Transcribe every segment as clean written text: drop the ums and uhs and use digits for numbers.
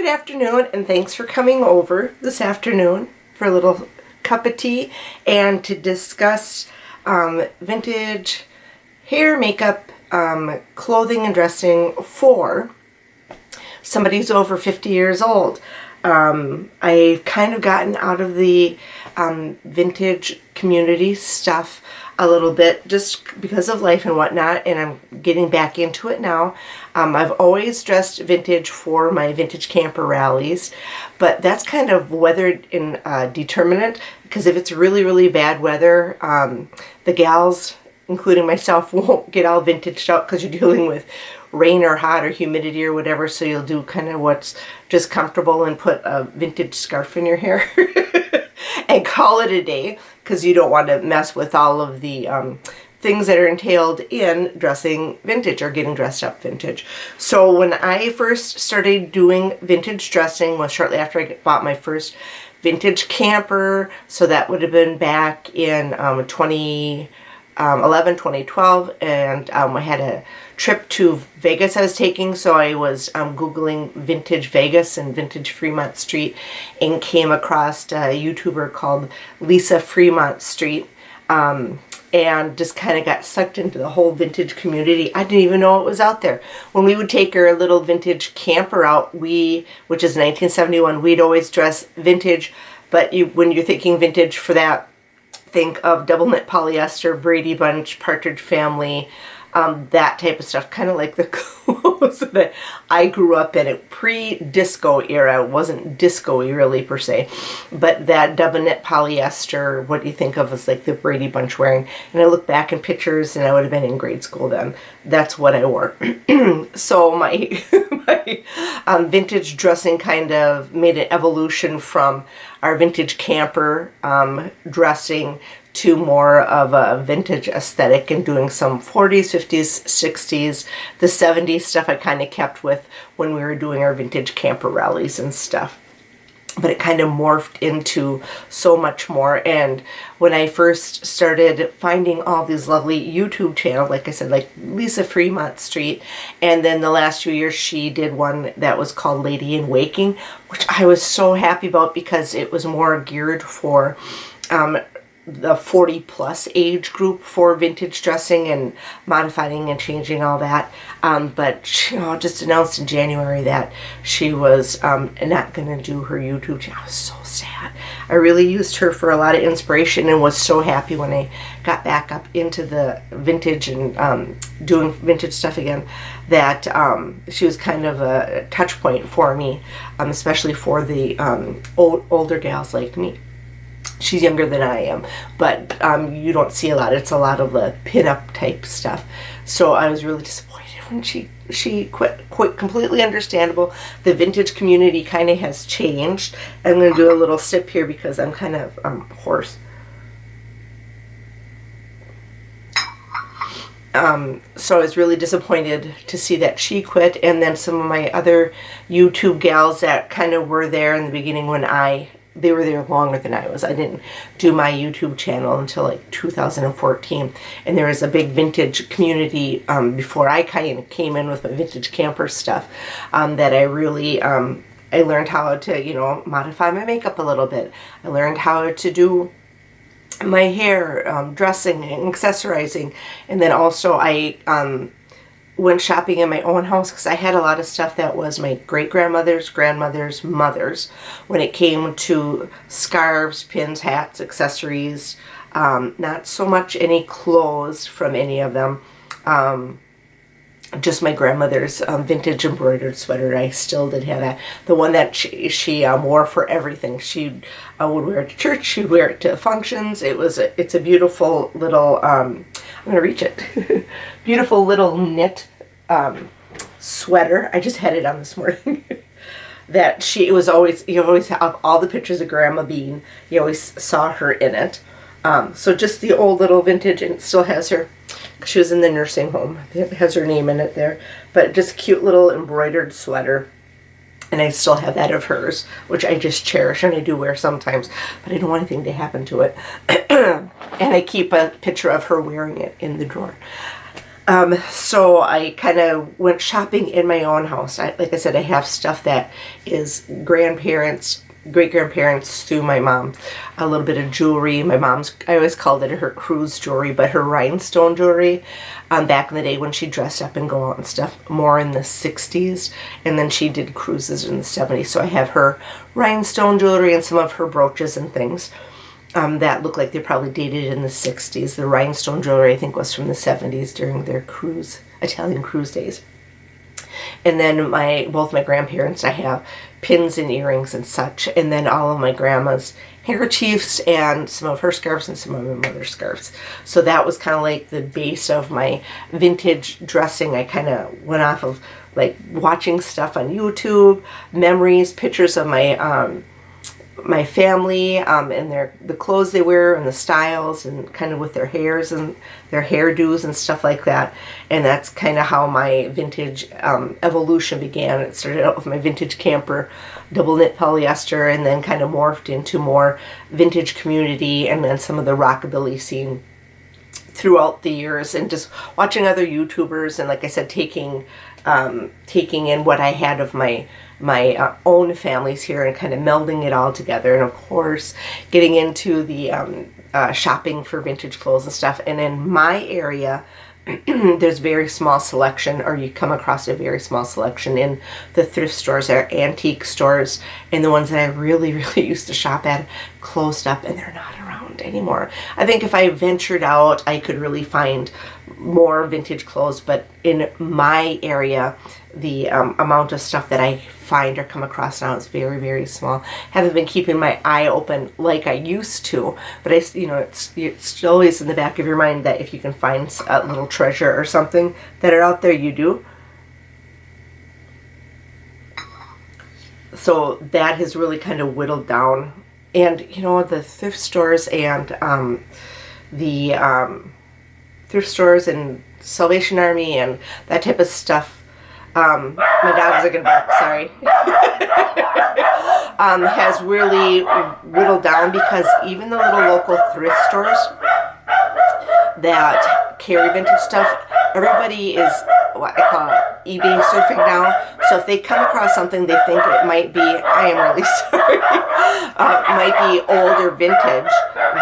good afternoon, and thanks for coming over this afternoon for a little cup of tea and to discuss vintage hair, makeup, clothing, and dressing for somebody who's over 50 years old. I've kind of gotten out of the vintage community stuff a little bit just because of life and whatnot, and I'm getting back into it now. I've always dressed vintage for my vintage camper rallies, but that's kind of weather determinant, because if it's really, really bad weather, the gals, including myself, won't get all vintaged out because you're dealing with rain or hot or humidity or whatever, so you'll do kind of what's just comfortable and put a vintage scarf in your hair and call it a day, because you don't want to mess with all of the things that are entailed in dressing vintage or getting dressed up vintage. So when I first started doing vintage dressing was shortly after I bought my first vintage camper, so that would have been back in 2011, 2012, and I had a trip to Vegas I was taking, so I was Googling vintage Vegas and vintage Fremont Street and came across a YouTuber called Lisa Fremont Street, and just kind of got sucked into the whole vintage community. I didn't even know it was out there. When we would take our little vintage camper out, which is 1971, we'd always dress vintage, but when you're thinking vintage for that, think of double knit polyester, Brady Bunch, Partridge Family, that type of stuff, kind of like the clothes that I grew up in. It pre-disco era. It wasn't disco-y really per se, but that double knit polyester, what do you think of as like the Brady Bunch wearing? And I look back in pictures and I would have been in grade school then. That's what I wore. So my vintage dressing kind of made an evolution from our vintage camper dressing to more of a vintage aesthetic, and doing some 40s, 50s, 60s, the 70s stuff I kind of kept with when we were doing our vintage camper rallies and stuff. But it kind of morphed into so much more. And when I first started finding all these lovely YouTube channels, like I said, like Lisa Fremont Street, and then the last few years she did one that was called Lady in Waking, which I was so happy about because it was more geared for the 40 plus age group for vintage dressing and modifying and changing all that. But she just announced in January that she was not going to do her YouTube channel. I was so sad. I really used her for a lot of inspiration and was so happy when I got back up into the vintage and doing vintage stuff again, that she was kind of a touch point for me, especially for the older gals like me. She's younger than I am, but you don't see a lot. It's a lot of the pin-up type stuff. So I was really disappointed when she quit. Quite completely understandable. The vintage community kind of has changed. I'm going to do a little sip here because I'm kind of hoarse. So I was really disappointed to see that she quit, and then some of my other YouTube gals that kind of were there in the beginning when they were there longer than I was. I didn't do my YouTube channel until like 2014, and there was a big vintage community before I kind of came in with my vintage camper stuff, that I really I learned how to modify my makeup a little bit. I learned how to do my hair, dressing and accessorizing, and then also I went shopping in my own house because I had a lot of stuff that was my great-grandmother's, grandmother's, mother's, when it came to scarves, pins, hats, accessories, not so much any clothes from any of them, just my grandmother's vintage embroidered sweater. I still did have that. The one that she wore for everything. She would wear it to church, she'd wear it to functions. It's a beautiful little, I'm going to reach it, beautiful little knit sweater. I just had it on this morning. That you always have all the pictures of Grandma Bean. You always saw her in it. So just the old little vintage, and it still has her. She was in the nursing home. It has her name in it there. But just a cute little embroidered sweater. And I still have that of hers, which I just cherish, and I do wear sometimes, but I don't want anything to happen to it. And I keep a picture of her wearing it in the drawer. So I kind of went shopping in my own house. Like I said, I have stuff that is grandparents, great-grandparents through my mom. A little bit of jewelry. My mom's, I always called it her cruise jewelry, but her rhinestone jewelry. Back in the day when she dressed up and go out and stuff, more in the 60s. And then she did cruises in the 70s. So I have her rhinestone jewelry and some of her brooches and things. That look like they're probably dated in the 60s. The rhinestone jewelry, I think, was from the 70s during their cruise, Italian cruise days. And then both my grandparents, I have pins and earrings and such. And then all of my grandma's handkerchiefs and some of her scarves and some of my mother's scarves. So that was kind of like the base of my vintage dressing. I kind of went off of like watching stuff on YouTube, memories, pictures of my family, and the clothes they wear and the styles and kind of with their hairs and their hairdos and stuff like that. And that's kind of how my vintage evolution began. It started out with my vintage camper, double knit polyester, and then kind of morphed into more vintage community and then some of the rockabilly scene throughout the years, and just watching other YouTubers and, like I said, taking in what I had of my own families here and kind of melding it all together. And of course getting into the shopping for vintage clothes and stuff. And in my area there's very small selection, or you come across a very small selection in the thrift stores or antique stores, and the ones that I really used to shop at closed up and they're not around anymore. I think if I ventured out I could really find more vintage clothes, but in my area the amount of stuff that I find or come across now is very small. Haven't been keeping my eye open like I used to, but it's always in the back of your mind that if you can find a little treasure or something that are out there, you do. So that has really kind of whittled down. And the thrift stores and thrift stores and Salvation Army and that type of stuff. My dogs are gonna bark, sorry. Has really whittled down, because even the little local thrift stores that carry vintage stuff, everybody is what I call eBay surfing now. So if they come across something they think it might be, I am really sorry, might be old or vintage,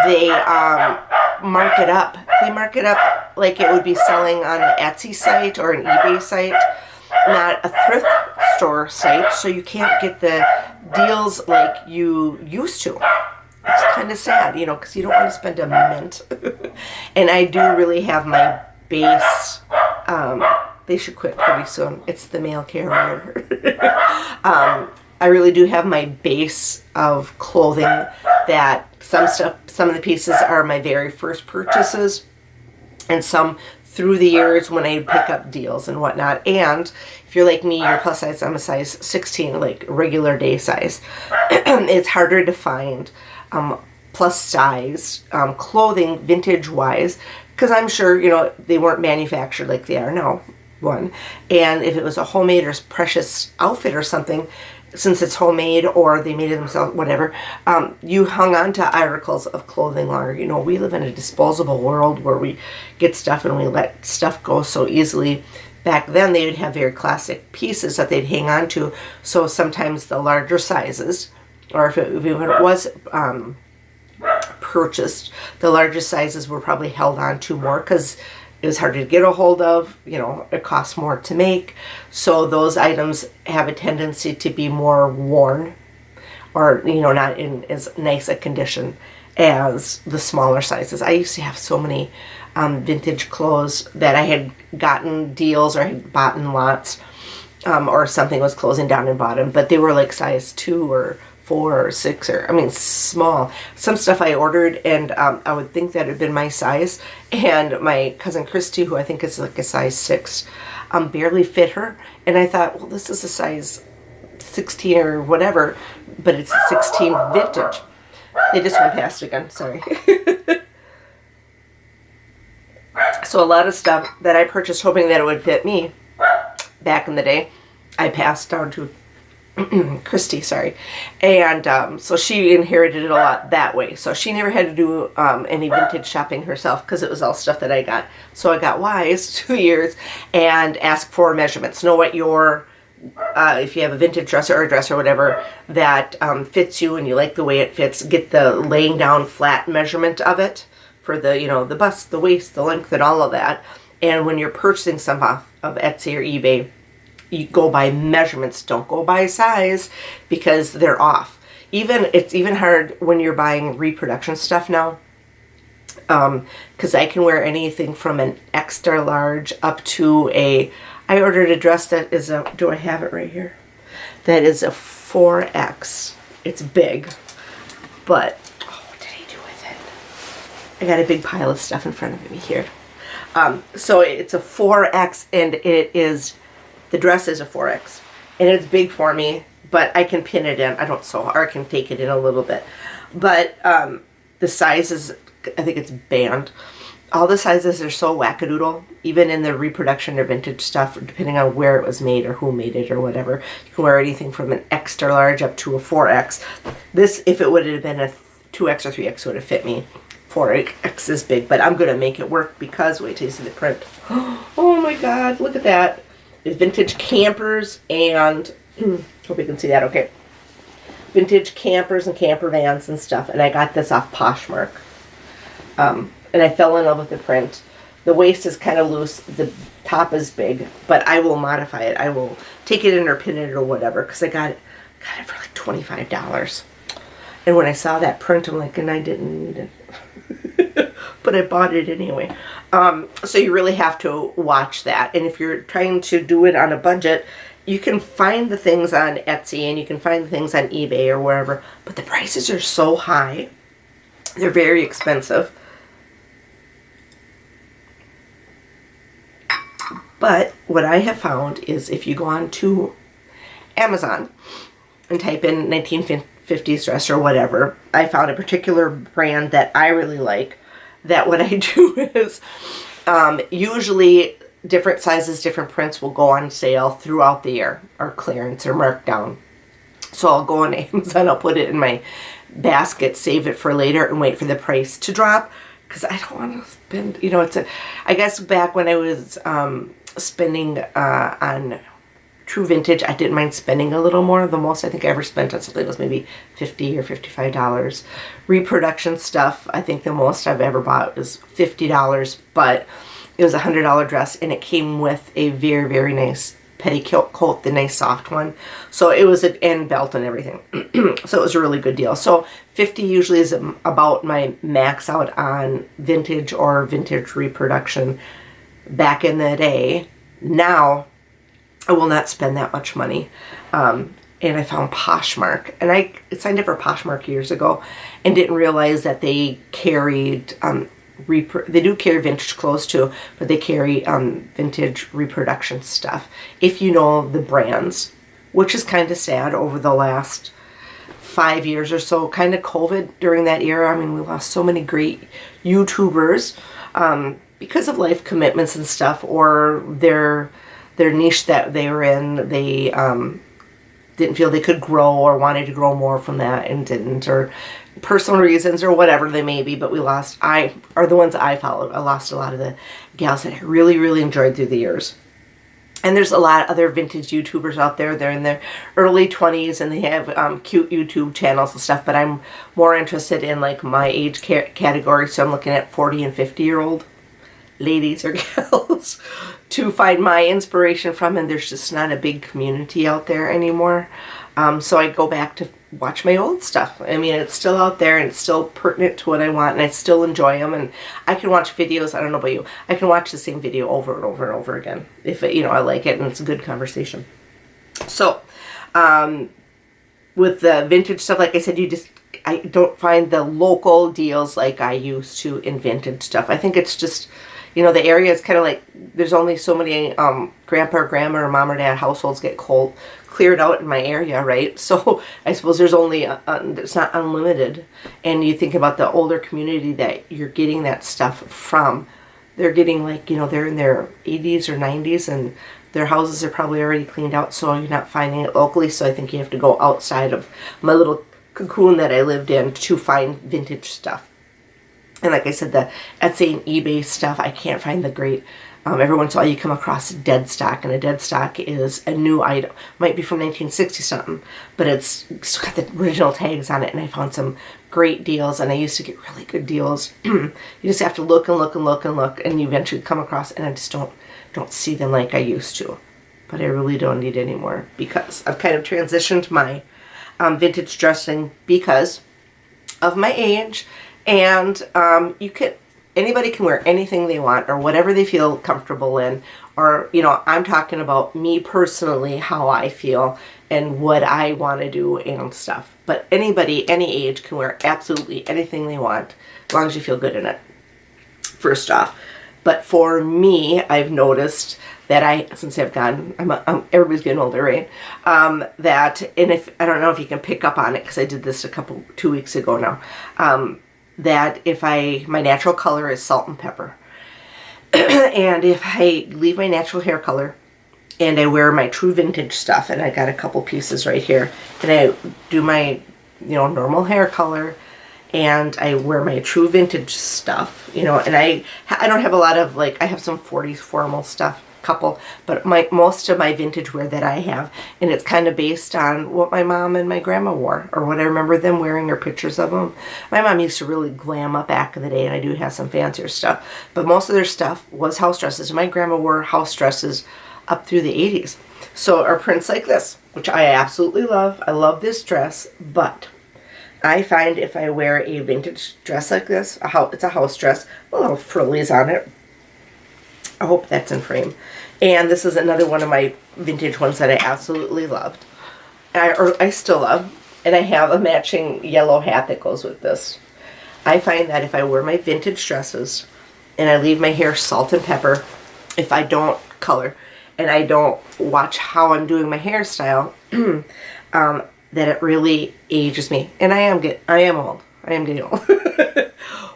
they mark it up. They mark it up like it would be selling on an Etsy site or an eBay site, not a thrift store site, so you can't get the deals like you used to. It's kind of sad, because you don't want to spend a mint. And I do really have my base. They should quit pretty soon. It's the mail carrier. I really do have my base of clothing that some of the pieces are my very first purchases, and some through the years when I pick up deals and whatnot. And if you're like me, you're plus size, I'm a size 16, like regular day size. It's harder to find plus size clothing vintage wise, because I'm sure they weren't manufactured like they are now, one. And if it was a homemade or precious outfit or something, since it's homemade or they made it themselves, whatever, you hung on to articles of clothing longer. We live in a disposable world where we get stuff and we let stuff go so easily. Back then they would have very classic pieces that they'd hang on to, so sometimes the larger sizes, or if it was purchased, the larger sizes were probably held on to more because it was harder to get a hold of, it costs more to make. So those items have a tendency to be more worn, or, not in as nice a condition as the smaller sizes. I used to have so many vintage clothes that I had gotten deals or had bought in lots, or something was closing down and bought them, but they were like size 2 or 4 or 6, or small. Some stuff I ordered and I would think that had been my size, and my cousin Christy, who I think is like a size 6, barely fit her, and I thought, well, this is a size 16 or whatever, but it's a 16 vintage. They just went past again, sorry. So a lot of stuff that I purchased hoping that it would fit me back in the day, I passed down to Christy, sorry. And so she inherited it a lot that way. So she never had to do any vintage shopping herself because it was all stuff that I got. So I got wise 2 years and ask for measurements. Know what your, if you have a vintage dresser or a dress or whatever that fits you and you like the way it fits, get the laying down flat measurement of it for the, you know, the bust, the waist, the length, and all of that. And when you're purchasing some off of Etsy or eBay, you go by measurements, don't go by size, because they're off. It's even hard when you're buying reproduction stuff now, because I can wear anything from an extra large up to I ordered a dress that is do I have it right here? That is a 4X. It's big, but what did I do with it? I got a big pile of stuff in front of me here. So it's a 4X, and the dress is a 4X, and it's big for me, but I can pin it in. I don't sew, or I can take it in a little bit. But the sizes, I think it's banned. All the sizes are so wackadoodle, even in the reproduction or vintage stuff, depending on where it was made or who made it or whatever. You can wear anything from an extra large up to a 4X. This, if it would have been a 2X or 3X, would have fit me. 4X is big, but I'm going to make it work because, wait till you see the print. Oh my God, look at that. It's vintage campers and, hope you can see that okay. Vintage campers and camper vans and stuff. And I got this off Poshmark. And I fell in love with the print. The waist is kind of loose. The top is big, but I will modify it. I will take it in or pin it or whatever, because I got it for like $25. And when I saw that print, I'm like, and I didn't need it. But I bought it anyway. So you really have to watch that. And if you're trying to do it on a budget, you can find the things on Etsy and you can find the things on eBay or wherever. But the prices are so high. They're very expensive. But what I have found is if you go on to Amazon and type in 1950s dress or whatever, I found a particular brand that I really like. That what I do is usually different sizes, different prints will go on sale throughout the year, or clearance or markdown. So I'll go on Amazon, I'll put it in my basket, save it for later, and wait for the price to drop, because I don't want to spend, you know, I guess back when I was spending on true vintage, I didn't mind spending a little more. The most I think I ever spent on something was maybe $50 or $55. Reproduction stuff, I think the most I've ever bought was $50, but it was a $100 dress, and it came with a very, very nice petticoat coat, the nice soft one. So it was an end belt and everything. So it was a really good deal. So $50 usually is about my max out on vintage or vintage reproduction back in the day. Now, I will not spend that much money. And I found Poshmark. And I signed up for Poshmark years ago and didn't realize that they carried, they do carry vintage clothes too, but they carry vintage reproduction stuff. If you know the brands, which is kind of sad over the last 5 years or so, kind of COVID during that era. I mean, we lost so many great YouTubers because of life commitments and stuff, or their niche that they were in, they didn't feel they could grow or wanted to grow more from that and didn't, or personal reasons or whatever they may be. But the ones I followed. I lost a lot of the gals that I really, really enjoyed through the years. And there's a lot of other vintage YouTubers out there. They're in their early 20s and they have cute YouTube channels and stuff. But I'm more interested in like my age category. So I'm looking at 40 and 50-year-old ladies or gals to find my inspiration from, and there's just not a big community out there anymore. So I go back to watch my old stuff. I mean, it's still out there and it's still pertinent to what I want, and I still enjoy them, and I can watch videos. I don't know about you, I can watch the same video over and over and over again if it, I like it and it's a good conversation. So with the vintage stuff, like I said, I don't find the local deals like I used to in vintage stuff. I think it's just, the area is kind of like, there's only so many grandpa or grandma or mom or dad households get cleared out in my area, right? So I suppose there's only, it's not unlimited. And you think about the older community that you're getting that stuff from. they're getting like, they're in their 80s or 90s, and their houses are probably already cleaned out, so you're not finding it locally. So I think you have to go outside of my little cocoon that I lived in to find vintage stuff. And like I said, the Etsy and eBay stuff, I can't find the great. Every once in a while you come across a dead stock, and a dead stock is a new item. Might be from 1960 something, but it's got the original tags on it, and I found some great deals, and I used to get really good deals. You just have to look and look and look and look, and you eventually come across, and I just don't see them like I used to. But I really don't need anymore, because I've kind of transitioned my vintage dressing because of my age, and anybody can wear anything they want or whatever they feel comfortable in, or I'm talking about me personally, how I feel and what I want to do and stuff. But anybody, any age, can wear absolutely anything they want as long as you feel good in it, first off. But for me, I've noticed that since I've gotten, everybody's getting older, right? That, and I don't know if you can pick up on it, because I did this 2 weeks ago now, that if my natural color is salt and pepper, and if I leave my natural hair color and I wear my true vintage stuff, and I got a couple pieces right here, and I do my normal hair color, and I wear my true vintage stuff, and I don't have a lot of, like, I have some 40s formal stuff, couple, but most of my vintage wear that I have, and it's kind of based on what my mom and my grandma wore, or what I remember them wearing, or pictures of them. My mom used to really glam up back in the day, and I do have some fancier stuff, but most of their stuff was house dresses. My grandma wore house dresses up through the 80s. So are prints like this, which I absolutely love. I love this dress, but I find if I wear a vintage dress like this, it's a house dress, a little frillies on it. I hope that's in frame. And this is another one of my vintage ones that I absolutely loved. I still love. And I have a matching yellow hat that goes with this. I find that if I wear my vintage dresses and I leave my hair salt and pepper, if I don't color and I don't watch how I'm doing my hairstyle, that it really ages me. And I am old. I am getting old.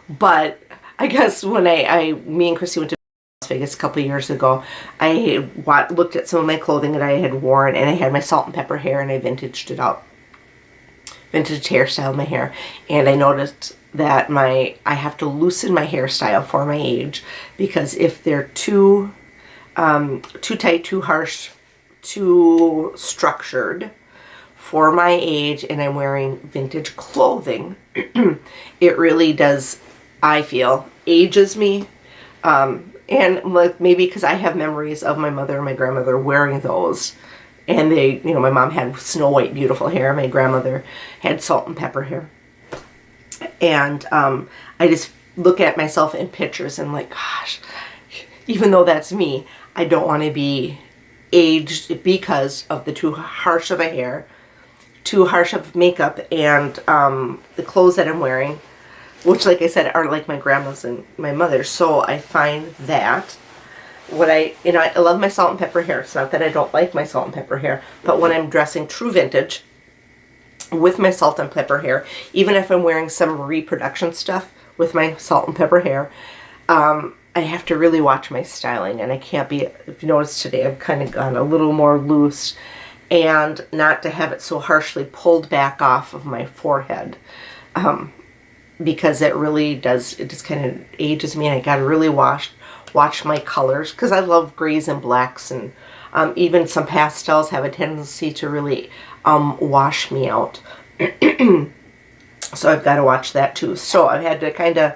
But I guess when me and Christy went to Las Vegas a couple years ago, I looked at some of my clothing that I had worn, and I had my salt and pepper hair, and I vintaged it out. Vintage hairstyle my hair. And I noticed that I have to loosen my hairstyle for my age, because if they're too tight, too harsh, too structured for my age, and I'm wearing vintage clothing, it really does, I feel, ages me. And like, maybe because I have memories of my mother and my grandmother wearing those, and they, my mom had snow white beautiful hair, my grandmother had salt and pepper hair, and I just look at myself in pictures and like, gosh, even though that's me, I don't want to be aged because of the too harsh of a hair, too harsh of makeup, and the clothes that I'm wearing, which, like I said, are like my grandma's and my mother's. So I find that I love my salt and pepper hair. It's not that I don't like my salt and pepper hair, but when I'm dressing true vintage with my salt and pepper hair, even if I'm wearing some Reproduction stuff with my salt and pepper hair, I have to really watch my styling, and I can't be, if you notice today, I've kind of gone a little more loose, and not to have it so harshly pulled back off of my forehead. Because it really does, it just kind of ages me, and I gotta really watch my colors, because I love grays and blacks, and even some pastels have a tendency to really wash me out. So I've got to watch that too. So I've had to kind of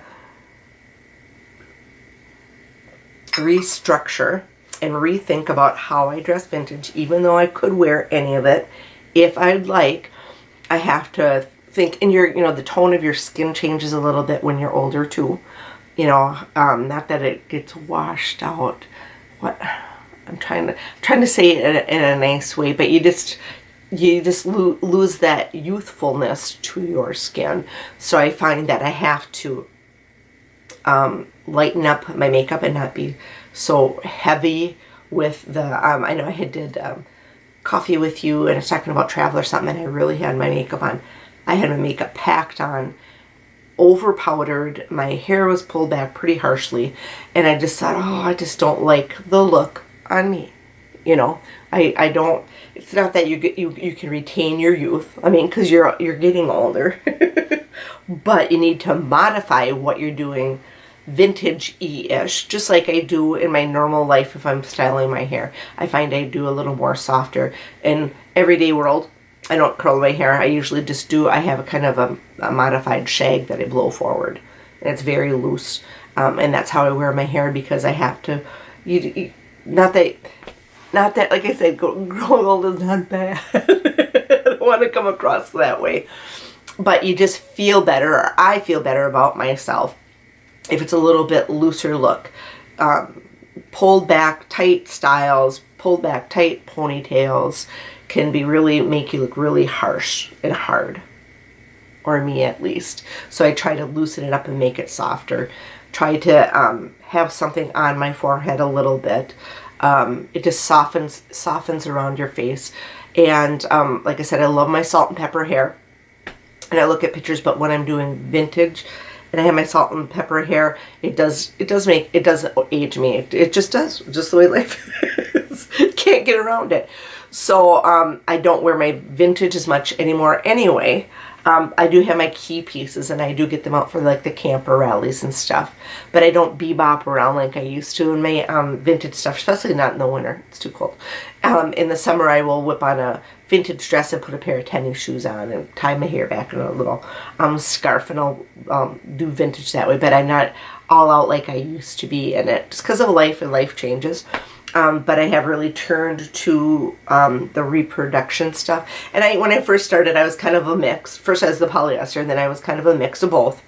restructure and rethink about how I dress vintage, even though I could wear any of it if I'd like. I have to think, and the tone of your skin changes a little bit when you're older too. Not that it gets washed out. What I'm trying to say it in a nice way, but you just lose that youthfulness to your skin. So I find that I have to lighten up my makeup and not be so heavy with the. I know I did Coffee with You, and I was talking about travel or something, and I really had my makeup on. I had my makeup packed on, over powdered. My hair was pulled back pretty harshly, and I just thought, oh, I just don't like the look on me. You know, I don't. It's not that you can retain your youth. I mean, because you're getting older, but you need to modify what you're doing vintage-y-ish, just like I do in my normal life if I'm styling my hair. I find I do a little more softer. In everyday world, I don't curl my hair. I usually just do, I have a kind of a modified shag that I blow forward. And it's very loose. And that's how I wear my hair, because I have to, not that, like I said, growing old is not bad. I don't want to come across that way. But you just feel better, or I feel better about myself if it's a little bit looser look. Pulled back tight styles, pulled back tight ponytails can make you look really harsh and hard, or me at least. So I try to loosen it up and make it softer. Try to have something on my forehead a little bit. It just softens around your face. And like I said, I love my salt and pepper hair. And I look at pictures, but when I'm doing vintage and I have my salt and pepper hair, it doesn't age me. It just does, just the way life is. Can't get around it. So I don't wear my vintage as much anymore anyway. I do have my key pieces, and I do get them out for like the camper rallies and stuff. But I don't bebop around like I used to in my vintage stuff, especially not in the winter. It's too cold. In the summer, I will whip on a vintage dress and put a pair of tennis shoes on and tie my hair back in a little scarf, and I'll do vintage that way. But I'm not all out like I used to be in it, just because of life and life changes. But I have really turned to the reproduction stuff. And when I first started, I was kind of a mix. First as the polyester, and then I was kind of a mix of both.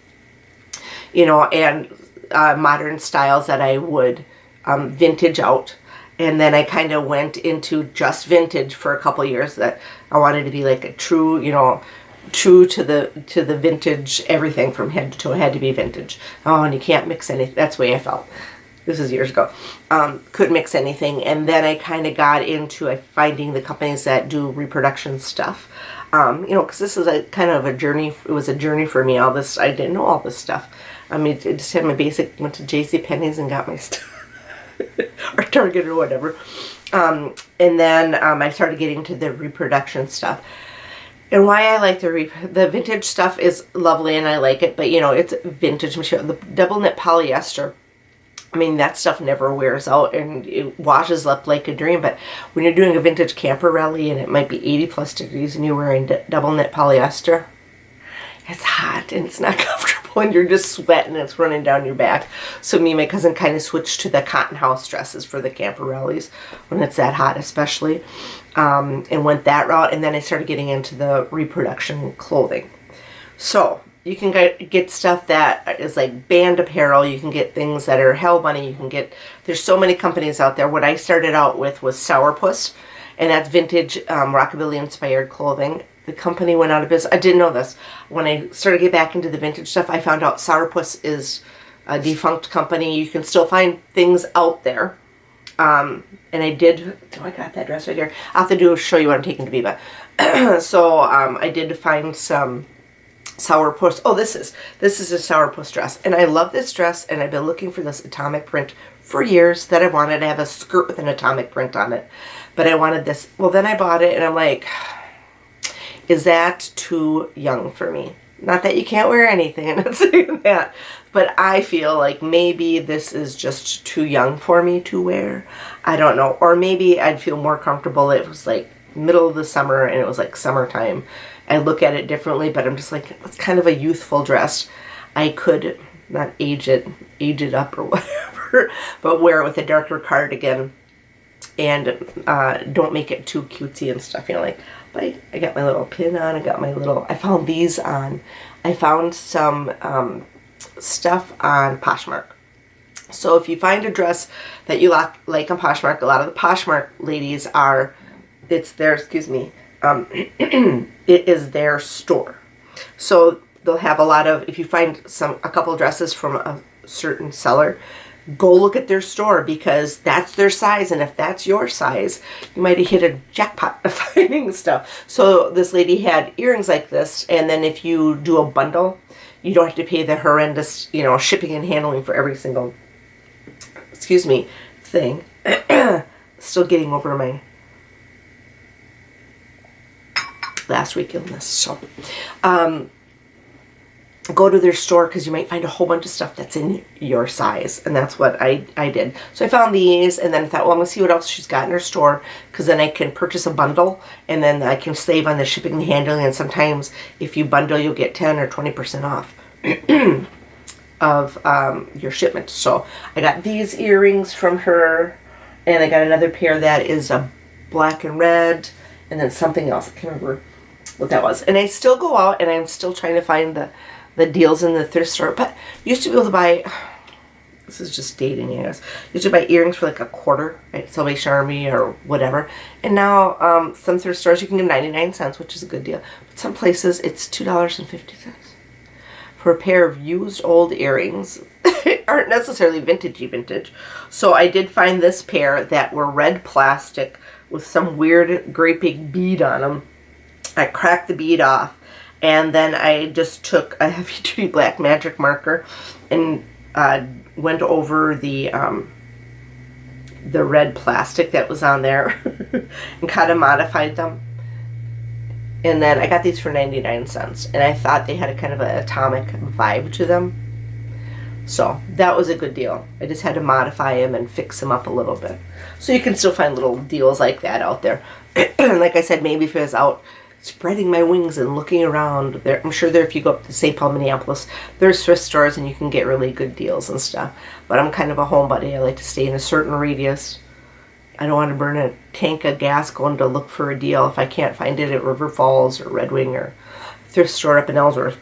You know, and modern styles that I would vintage out. And then I kind of went into just vintage for a couple years, that I wanted to be like a true, you know, true to the vintage, everything from head to toe had to be vintage. Oh, and you can't mix anything. That's the way I felt. This is years ago. Couldn't mix anything. And then I kind of got into finding the companies that do reproduction stuff. You know, because this is a kind of a journey. It was a journey for me. All this, I didn't know all this stuff. I mean, I just had my basic, went to JCPenney's and got my stuff. Or Target or whatever. And then I started getting to the reproduction stuff. And why I like the vintage stuff is lovely, and I like it. But, you know, it's vintage material. The double knit polyester, I mean, that stuff never wears out, and it washes up like a dream. But when you're doing a vintage camper rally and it might be 80 plus degrees and you're wearing double knit polyester, it's hot and it's not comfortable, and you're just sweating and it's running down your back. So me and my cousin kind of switched to the cotton house dresses for the camper rallies when it's that hot especially, and went that route. And then I started getting into the reproduction clothing. So you can get stuff that is like band apparel. You can get things that are Hell Bunny. You can get, there's so many companies out there. What I started out with was Sourpuss, and that's vintage rockabilly inspired clothing. The company went out of business. I didn't know this. When I started to get back into the vintage stuff, I found out Sourpuss is a defunct company. You can still find things out there. And I did, I got that dress right here. I'll have to show you what I'm taking to Viva. So I did find some Sourpuss. Oh, this is a Sourpuss dress, and I love this dress, and I've been looking for this atomic print for years that I wanted to have a skirt with an atomic print on it, but I wanted this. Well, then I bought it, and I'm like, is that too young for me? Not that you can't wear anything, I'm not saying that, but I feel like maybe this is just too young for me to wear. I don't know, or maybe I'd feel more comfortable if it was like middle of the summer and it was like summertime. I look at it differently, but I'm just like, it's kind of a youthful dress. I could not age it up or whatever, but wear it with a darker cardigan and don't make it too cutesy and stuff, you know, like, but I got my little pin on, I found these on, I found some stuff on Poshmark. So if you find a dress that you like on Poshmark, a lot of the Poshmark ladies it's their, it is their store. So they'll have a lot of, if you find a couple dresses from a certain seller, go look at their store, because that's their size, and if that's your size, you might have hit a jackpot of finding stuff. So this lady had earrings like this, and then if you do a bundle, you don't have to pay the horrendous, shipping and handling for every single, thing. Still getting over my last week illness. So, go to their store because you might find a whole bunch of stuff that's in your size, and that's what I did. So I found these, and then I thought, well, I'm gonna see what else she's got in her store, because then I can purchase a bundle, and then I can save on the shipping and handling. And sometimes if you bundle, you'll get 10 or 20% off of your shipment. So I got these earrings from her, and I got another pair that is a black and red, and then something else. I can't remember what that was. And I still go out, and I'm still trying to find the deals in the thrift store. But you used to be able to buy, this is just dating, I guess. You used to buy earrings for like a quarter at Salvation Army or whatever. And now some thrift stores you can get 99 cents, which is a good deal. But some places it's $2.50 for a pair of used old earrings. Aren't necessarily vintage. So I did find this pair that were red plastic with some weird great big bead on them. I cracked the bead off, and then I just took a heavy-duty black magic marker and went over the red plastic that was on there and kind of modified them. And then I got these for 99 cents, and I thought they had a kind of an atomic vibe to them. So that was a good deal. I just had to modify them and fix them up a little bit. So you can still find little deals like that out there. Like I said, maybe if I was out spreading my wings and looking around there, I'm sure there, if you go up to St. Paul, Minneapolis, there's thrift stores and you can get really good deals and stuff. But I'm kind of a homebody. I like to stay in a certain radius. I don't want to burn a tank of gas going to look for a deal if I can't find it at River Falls or Red Wing or thrift store up in Ellsworth.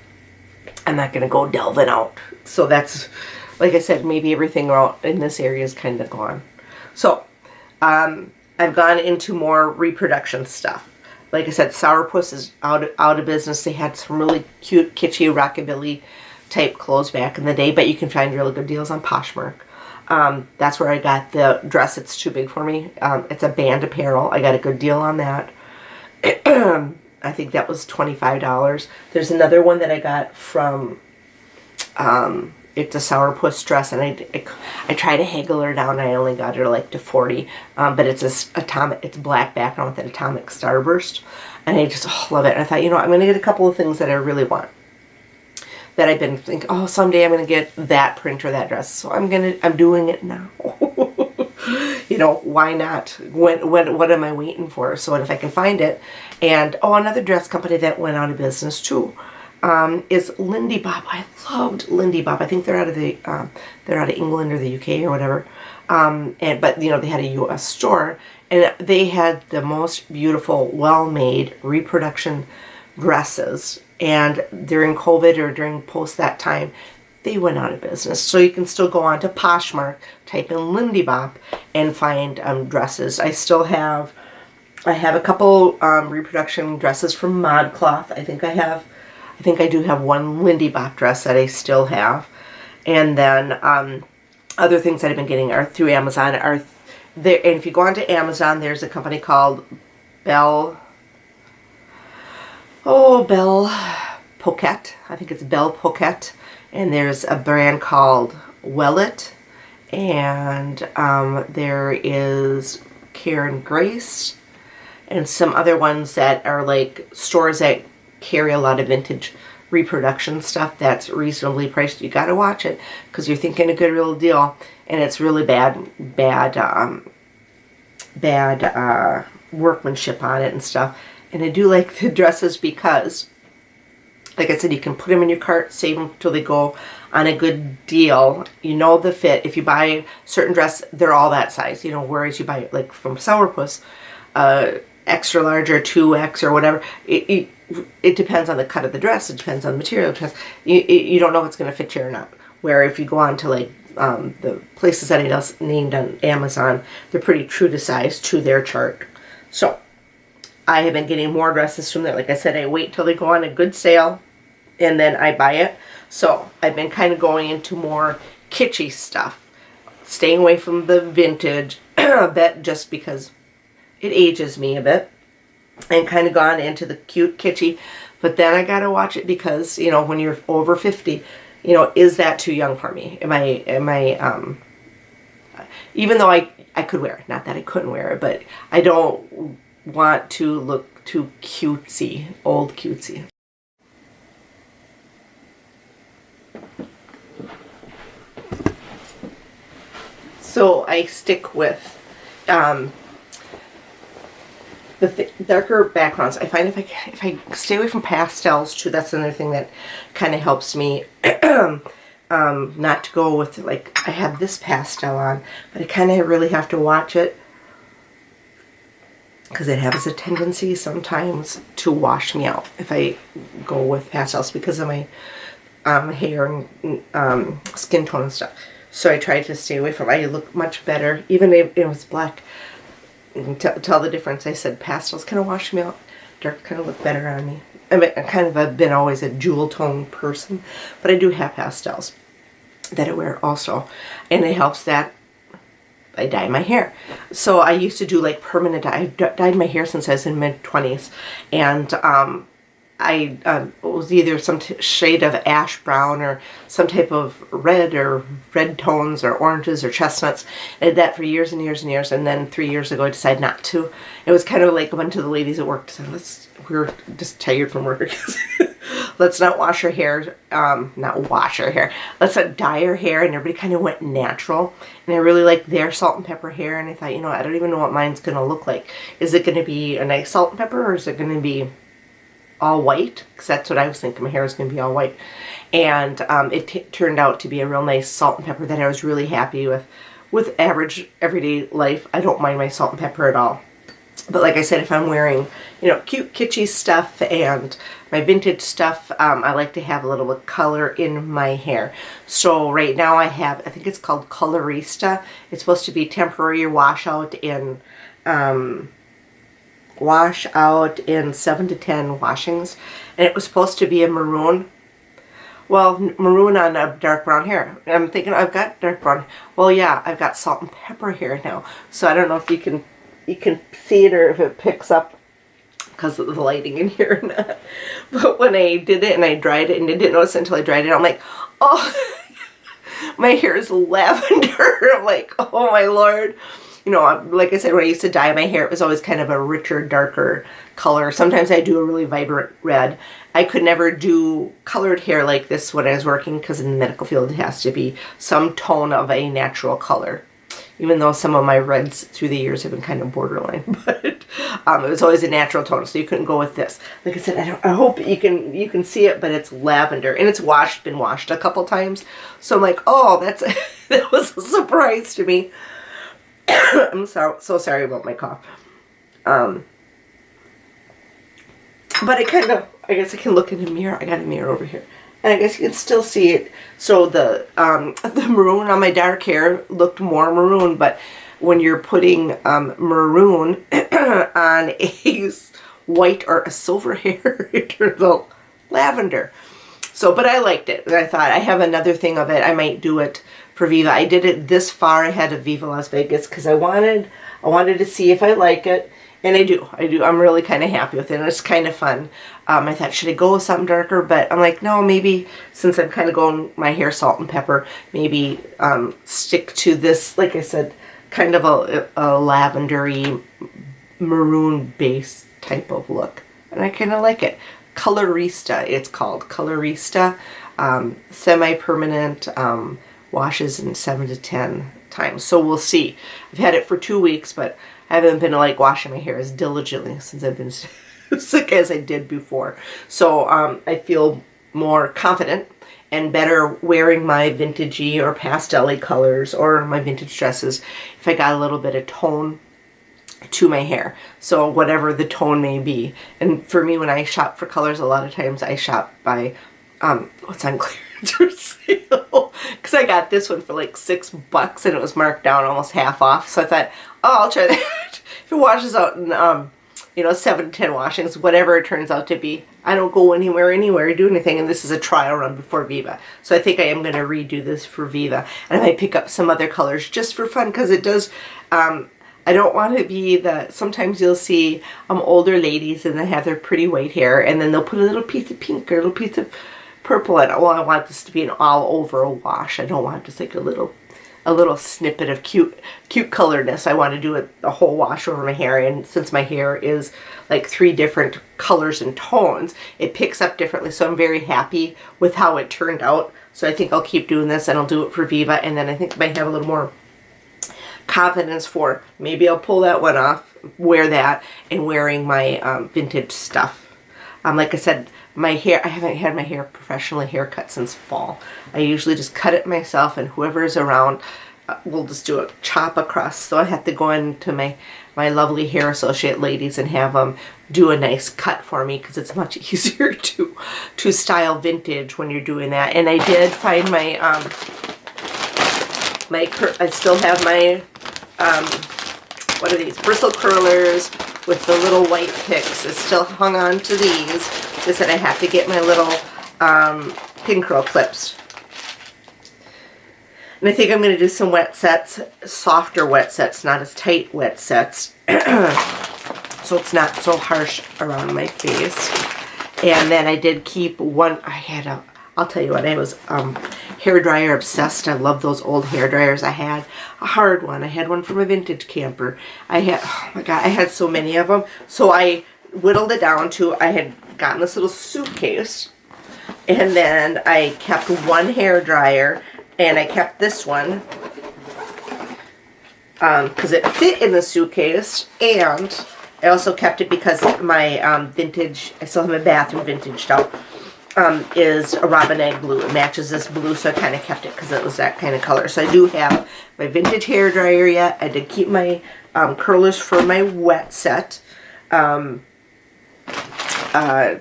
I'm not going to go delving out. So that's, like I said, maybe everything out in this area is kind of gone. So I've gone into more reproduction stuff. Like I said, Sourpuss is out of business. They had some really cute, kitschy, rockabilly type clothes back in the day, but you can find really good deals on Poshmark. That's where I got the dress. It's too big for me. It's a band apparel. I got a good deal on that. I think that was $25. There's another one that I got from, it's a Sourpuss dress, and I tried to haggle her down. I only got her like to 40, but it's it's black background with an atomic starburst, and I just love it. And I thought, I'm going to get a couple of things that I really want, that I've been thinking, oh, someday I'm going to get that print or that dress. So I'm doing it now. Why not? What am I waiting for? So if I can find it. And another dress company that went out of business too is Lindy Bop. I loved Lindy Bop. I think they're out of England or the UK or whatever. But they had a US store, and they had the most beautiful, well-made reproduction dresses. And during COVID or during post that time, they went out of business. So you can still go on to Poshmark, type in Lindy Bop, and find dresses. I have a couple reproduction dresses from ModCloth. I think I do have one Lindy Bop dress that I still have. And then other things that I've been getting are through Amazon. And if you go onto Amazon, there's a company called Belle Poquette. I think it's Belle Poquette. And there's a brand called Wellet. And there is Karen Grace. And some other ones that are like stores that carry a lot of vintage reproduction stuff that's reasonably priced. You got to watch it because you're thinking a good real deal. And it's really bad workmanship on it and stuff. And I do like the dresses because, like I said, you can put them in your cart, save them till they go on a good deal. You know the fit. If you buy certain dress, they're all that size. Whereas you buy like from Sourpuss, extra large or 2X or whatever. It depends on the cut of the dress. It depends on the material. You don't know if it's going to fit you or not. Where if you go on to like the places that I just named on Amazon, they're pretty true to size to their chart. So I have been getting more dresses from there. Like I said, I wait till they go on a good sale and then I buy it. So I've been kind of going into more kitschy stuff, staying away from the vintage a bit just because it ages me a bit. and kind of gone into the cute kitschy. But then I gotta watch it because, you know, when you're over 50, you know, is that too young for me? Am I even though I could wear it, not that I couldn't wear it, but I don't want to look too cutesy, old cutesy. So I stick with the darker backgrounds. I find if I stay away from pastels too, that's another thing that kind of helps me not to go with, like, I have this pastel on, but I kind of really have to watch it because it has a tendency sometimes to wash me out if I go with pastels because of my hair and skin tone and stuff. So I try to stay away from it. I look much better, even if it was black. You can tell the difference. I said pastels kind of wash me out. Dark kind of look better on me. I mean, I've been always a jewel tone person, but I do have pastels that I wear also, and it helps that I dye my hair. So I used to do like permanent dye. I've dyed my hair since I was in mid-20s, and I was either some shade of ash brown or some type of red tones or oranges or chestnuts. I did that for years and years and years, and then 3 years ago I decided not to. It was kind of like a bunch of the ladies at work said, we were just tired from work. Let's not wash our hair, not wash our hair. Let's not dye our hair, and everybody kind of went natural. And I really liked their salt and pepper hair, and I thought, you know, I don't even know what mine's going to look like. Is it going to be a nice salt and pepper, or is it going to be all white? Because that's what I was thinking. My hair was going to be all white. And it turned out to be a real nice salt and pepper that I was really happy with. With average everyday life, I don't mind my salt and pepper at all. But like I said, if I'm wearing, you know, cute kitschy stuff and my vintage stuff, I like to have a little bit of color in my hair. So right now I have, I think it's called Colorista. It's supposed to be temporary washout in 7 to 10 washings, and it was supposed to be a maroon. Well, maroon on a dark brown hair. I'm thinking I've got dark brown. Well, yeah, I've got salt and pepper hair now. So I don't know if you can see it or if it picks up because of the lighting in here or not. But when I did it and I dried it, and I didn't notice it until I dried it, I'm like, oh, my hair is lavender. I'm like, oh my Lord. You know, like I said, when I used to dye my hair, it was always kind of a richer, darker color. Sometimes I do a really vibrant red. I could never do colored hair like this when I was working because in the medical field it has to be some tone of a natural color. Even though some of my reds through the years have been kind of borderline, but it was always a natural tone, so you couldn't go with this. Like I said, I hope you can see it, but it's lavender, and it's been washed a couple times. So I'm like, oh, that was a surprise to me. I'm so sorry about my cough. But I guess I can look in the mirror. I got a mirror over here. And I guess you can still see it. So the maroon on my dark hair looked more maroon, but when you're putting maroon on a white or a silver hair, it turns out lavender. So, but I liked it. And I thought I have another thing of it. I might do it for Viva. I did it this far ahead of Viva Las Vegas because I wanted to see if I like it. And I do. I'm really kind of happy with it. And it's kind of fun. I thought, should I go with something darker? But I'm like, no, maybe since I'm kind of going my hair salt and pepper, maybe stick to this, like I said, kind of a lavendery maroon base type of look. And I kind of like it. Colorista, it's called. Colorista. Semi-permanent washes in 7 to 10 times. So we'll see. I've had it for 2 weeks, but I haven't been like washing my hair as diligently since I've been sick as I did before. So I feel more confident and better wearing my vintagey or pastel-y colors or my vintage dresses if I got a little bit of tone to my hair. So whatever the tone may be. And for me, when I shop for colors, a lot of times I shop by what's on clearance or sale. Because I got this one for like $6 and it was marked down almost half off. So I thought, oh, I'll try that. If it washes out in 7 to 10 washings, whatever it turns out to be. I don't go anywhere, do anything, and this is a trial run before Viva. So I think I am going to redo this for Viva. And I might pick up some other colors just for fun, because it does, I don't want to be sometimes you'll see older ladies and they have their pretty white hair and then they'll put a little piece of pink or a little piece of purple in it. Well, I want this to be an all over wash. I don't want just like a little snippet of cute coloredness. I want to do a whole wash over my hair, and since my hair is like 3 different colors and tones, it picks up differently, so I'm very happy with how it turned out. So I think I'll keep doing this, and I'll do it for Viva, and then I think I might have a little more confidence for maybe I'll pull that one off, wear that, and wearing my vintage stuff. Like I said, my hair, I haven't had my hair professionally haircut since fall. I usually just cut it myself, and whoever is around will just do a chop across. So I have to go into my lovely hair associate ladies and have them do a nice cut for me, because it's much easier to style vintage when you're doing that. And I did find my I still have my what are these, bristle curlers with the little white picks. It's still hung on to these. Just that I have to get my little pin curl clips. And I think I'm going to do some wet sets, softer wet sets, not as tight wet sets, so it's not so harsh around my face. And then I did keep one, I'll tell you what, I was hair dryer obsessed. I love those old hair dryers. I had a hard one. I had one from a vintage camper. Oh my God, I had so many of them. So I whittled it down to, I had gotten this little suitcase, and then I kept one hair dryer, and I kept this one because it fit in the suitcase, and I also kept it because my vintage, I still have my bathroom vintage stuff, is a robin egg blue. It matches this blue, so I kind of kept it because it was that kind of color. So I do have my vintage hair dryer yet. I did keep my curlers for my wet set to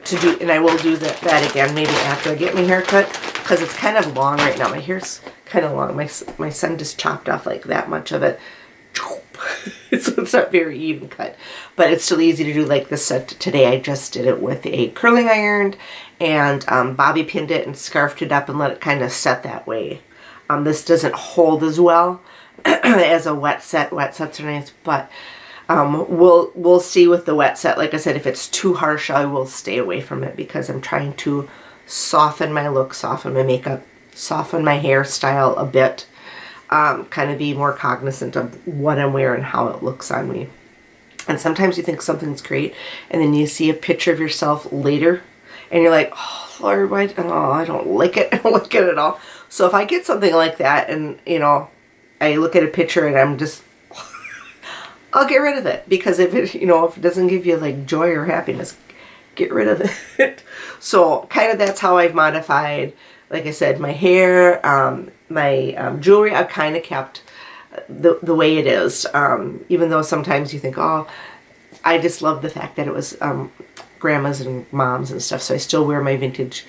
do, and I will do that again maybe after I get my hair cut, because it's kind of long right now. My hair's kind of long. My son just chopped off like that much of it. So it's not very even cut, but it's still easy to do like this set today. I just did it with a curling iron and bobby pinned it and scarfed it up and let it kind of set that way. This doesn't hold as well as a wet set. Wet sets are nice, but we'll see with the wet set. Like I said, if it's too harsh, I will stay away from it, because I'm trying to soften my look, soften my makeup, soften my hairstyle a bit, kind of be more cognizant of what I'm wearing, how it looks on me. And sometimes you think something's great, and then you see a picture of yourself later, and you're like, oh Lord, why? Oh, I don't like it. I don't like it at all. So if I get something like that, and I look at a picture and I'm just, I'll get rid of it, because if it, if it doesn't give you like joy or happiness, get rid of it. So kind of that's how I've modified, like I said, my hair, my jewelry. I've kind of kept the way it is, even though sometimes you think, oh, I just love the fact that it was grandma's and mom's and stuff. So I still wear my vintage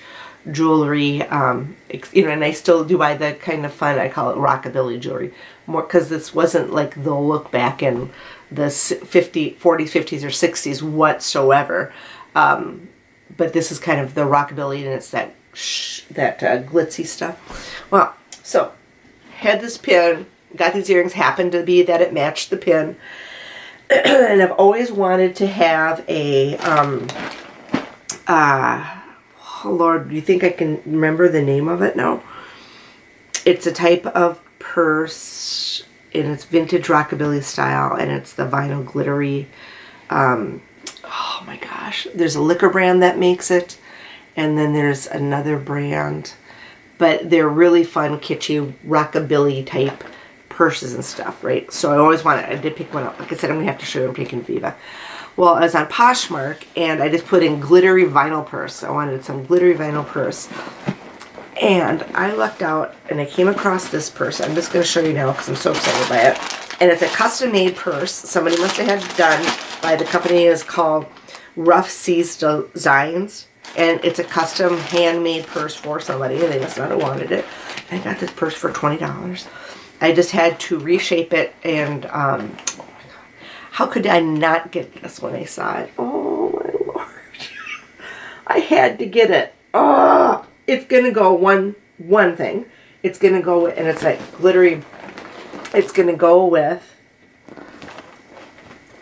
jewelry, and I still do buy the kind of fun, I call it rockabilly jewelry, more because this wasn't like the look back in the 40s, 50s, or 60s whatsoever. But this is kind of the rockabilly, and it's that glitzy stuff. Well, so had this pin, got these earrings, happened to be that it matched the pin. And I've always wanted to have a, oh Lord, do you think I can remember the name of it? No. It's a type of purse, and it's vintage rockabilly style, and it's the vinyl glittery, oh my gosh, there's a liquor brand that makes it, and then there's another brand, but they're really fun, kitschy, rockabilly type purses and stuff, right? So I did pick one up. Like I said, I'm going to have to show you I'm taking Viva. Well, I was on Poshmark, and I just put in glittery vinyl purse. I wanted some glittery vinyl purse. And I lucked out, and I came across this purse. I'm just going to show you now because I'm so excited by it. And it's a custom-made purse. Somebody must have had it done by the company is called Rough Seas Designs. And it's a custom handmade purse for somebody. They must not have wanted it. I got this purse for $20. I just had to reshape it, and oh my God, how could I not get this when I saw it? Oh my Lord. I had to get it. Oh, it's going to go one thing. It's going to go with, and it's like glittery, it's going to go with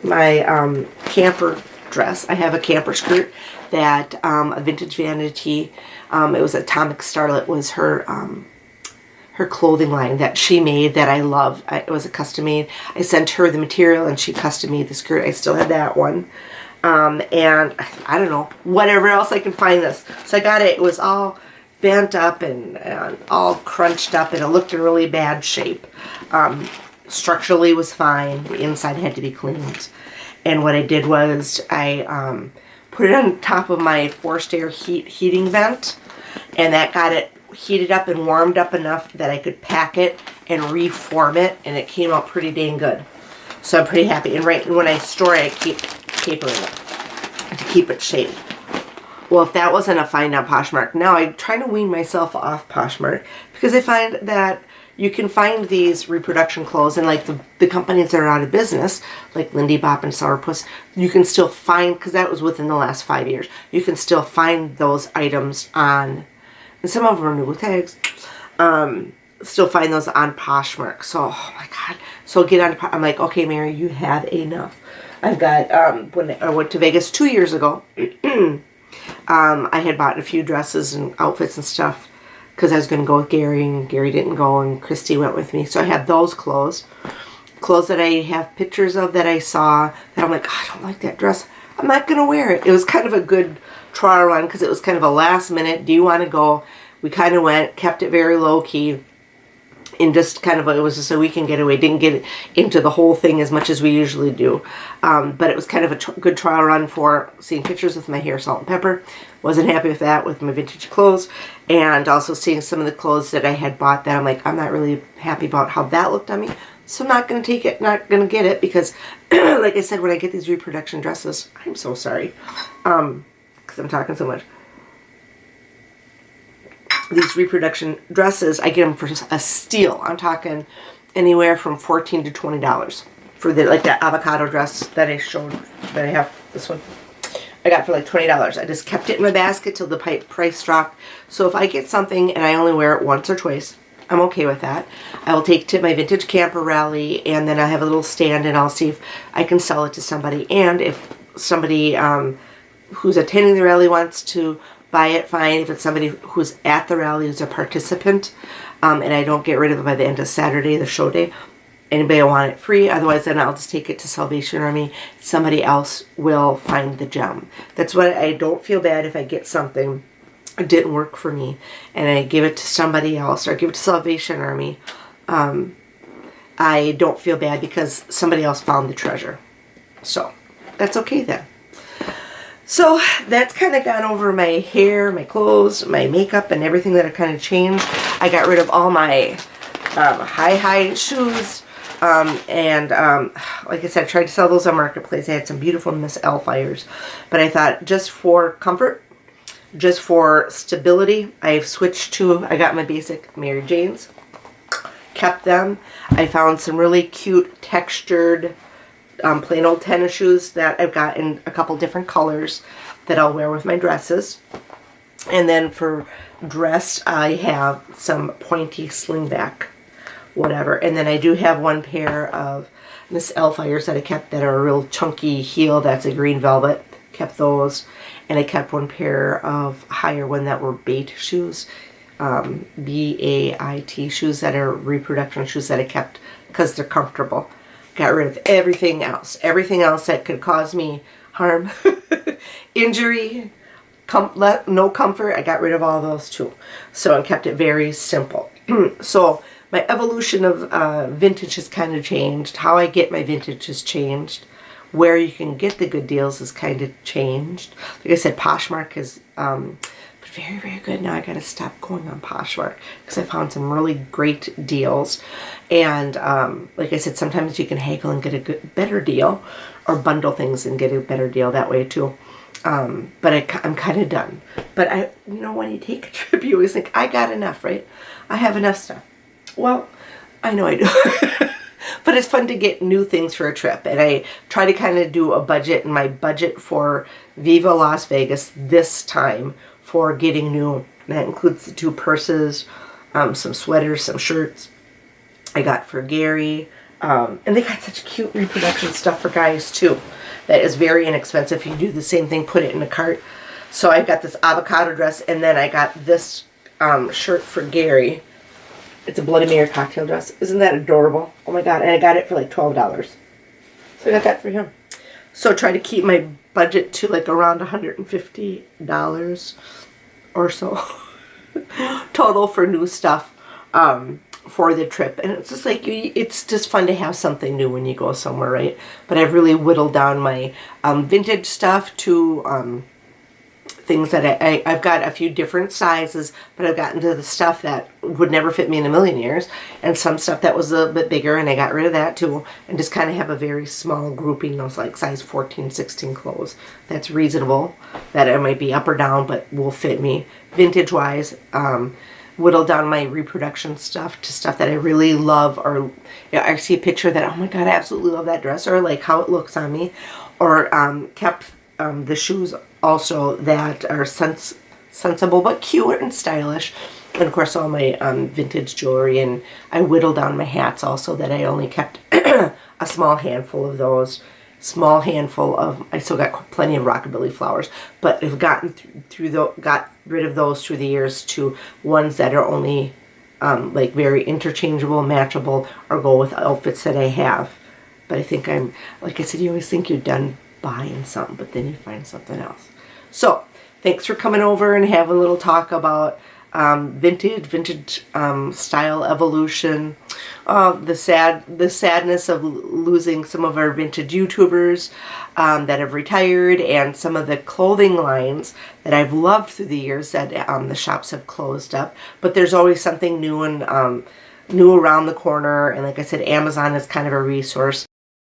my camper dress. I have a camper skirt that a Vintage Vanity, it was Atomic Starlet, was her clothing line that she made that I love. It was a custom made. I sent her the material and she custom made the skirt. I still have that one. And I don't know, whatever else I can find this. So I got it. It was all bent up and all crunched up, and it looked in really bad shape. Structurally was fine. The inside had to be cleaned. And what I did was I put it on top of my forced air heating vent, and that got it heated up and warmed up enough that I could pack it and reform it, and it came out pretty dang good. So I'm pretty happy. And right when I store it, I keep paper in it to keep it shaped. Well, if that wasn't a find on Poshmark, now I'm trying to wean myself off Poshmark, because I find that you can find these reproduction clothes, and like the companies that are out of business, like Lindy Bop and Sourpuss, you can still find, because that was within the last 5 years, you can still find those items on, and some of them are new with tags, still find those on Poshmark. So, oh my God. So get on, I'm like, okay, Mary, you have enough. I've got, when I went to Vegas 2 years ago, I had bought a few dresses and outfits and stuff because I was going to go with Gary, and Gary didn't go, and Christy went with me. So I had those clothes that I have pictures of that I saw that I'm like, I don't like that dress. I'm not going to wear it. It was kind of a good trial run because it was kind of a last minute, do you want to go? We kind of went, kept it very low key, and just kind of, it was just a weekend getaway. Didn't get into the whole thing as much as we usually do. But it was kind of a good trial run for seeing pictures with my hair, salt, and pepper. Wasn't happy with that with my vintage clothes. And also seeing some of the clothes that I had bought that I'm like, I'm not really happy about how that looked on me. So I'm not going to take it, not going to get it, because like I said, when I get these reproduction dresses, I'm so sorry. Because I'm talking so much. These reproduction dresses, I get them for a steal. I'm talking anywhere from $14 to $20 for the, like that avocado dress that I showed, that I have, this one. I got for like $20. I just kept it in my basket till the price dropped. So if I get something and I only wear it once or twice, I'm okay with that. I will take it to my vintage camper rally, and then I have a little stand, and I'll see if I can sell it to somebody. And if somebody who's attending the rally wants to buy it, fine. If it's somebody who's at the rally, who's a participant, and I don't get rid of it by the end of Saturday, the show day, anybody will want it free. Otherwise, then I'll just take it to Salvation Army. Somebody else will find the gem. That's why I don't feel bad if I get something that didn't work for me and I give it to somebody else, or give it to Salvation Army. I don't feel bad because somebody else found the treasure. So that's okay then. So that's kind of gone over my hair, my clothes, my makeup, and everything that I kind of changed. I got rid of all my high shoes. Like I said, I tried to sell those on Marketplace. I had some beautiful Miss L fires. But I thought, just for comfort, just for stability, I've switched to, I got my basic Mary Janes. Kept them. I found some really cute textured plain old tennis shoes that I've got in a couple different colors that I'll wear with my dresses. And then for dress, I have some pointy slingback, whatever. And then I do have one pair of Miss L fires that I kept that are a real chunky heel. That's a green velvet. Kept those. And I kept one pair of higher one that were bait shoes. B-A-I-T shoes that are reproduction shoes that I kept because they're comfortable. Got rid of everything else. Everything else that could cause me harm, injury, no comfort. I got rid of all those too. So I kept it very simple. So my evolution of vintage has kind of changed. How I get my vintage has changed. Where you can get the good deals has kind of changed. Like I said, Poshmark is very, very good. Now I got to stop going on Poshmark because I found some really great deals. And like I said, sometimes you can haggle and get a better deal, or bundle things and get a better deal that way too. But I'm kind of done. But when you take a trip, you always think, I got enough, right? I have enough stuff. Well, I know I do. But it's fun to get new things for a trip. And I try to kind of do a budget, and my budget for Viva Las Vegas this time for getting new, and that includes the 2 purses, some sweaters, some shirts I got for Gary, And they got such cute reproduction stuff for guys too. That is very inexpensive. You do the same thing, put it in a cart. So I got this avocado dress, and then I got this shirt for Gary. It's a Bloody Mary cocktail dress. Isn't that adorable? Oh my God. And I got it for like $12. So I got that for him. So try to keep my budget to like around $150 or so total for new stuff for the trip. And it's just like, it's just fun to have something new when you go somewhere, right? But I've really whittled down my vintage stuff to things that I've got a few different sizes, but I've gotten to the stuff that would never fit me in a million years, and some stuff that was a little bit bigger, and I got rid of that too, and just kind of have a very small grouping, those like size 14, 16 clothes. That's reasonable, that it might be up or down, but will fit me. Vintage wise, whittle down my reproduction stuff to stuff that I really love, or I see a picture that, oh my God, I absolutely love that dress, or like how it looks on me, or kept the shoes also that are sensible but cute and stylish, and of course all my vintage jewelry, and I whittled down my hats also, that I only kept a small handful of those. I still got plenty of rockabilly flowers, but I've gotten got rid of those through the years to ones that are only like very interchangeable, matchable, or go with outfits that I have. But I think I'm, like I said, you always think you're done buying something, but then you find something else. So thanks for coming over and having a little talk about vintage style evolution, the sadness of losing some of our vintage YouTubers that have retired, and some of the clothing lines that I've loved through the years that the shops have closed up. But there's always something new and new around the corner, and like I said, Amazon is kind of a resource.